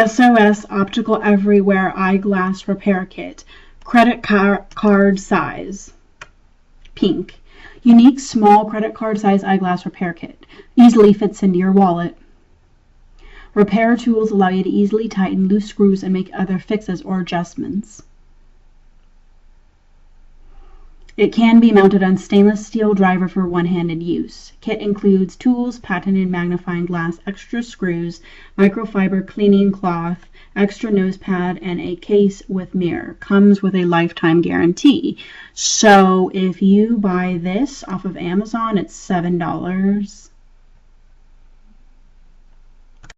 SOS Optical Everywhere Eyeglass Repair Kit. Credit card size. Pink. Unique small credit card size eyeglass repair kit. Easily fits into your wallet. Repair tools allow you to easily tighten loose screws and make other fixes or adjustments. It can be mounted on stainless steel driver for one-handed use. Kit includes tools, patented magnifying glass, extra screws, microfiber cleaning cloth, extra nose pad, and a case with mirror. Comes with a lifetime guarantee. So if you buy this off of Amazon, it's $7.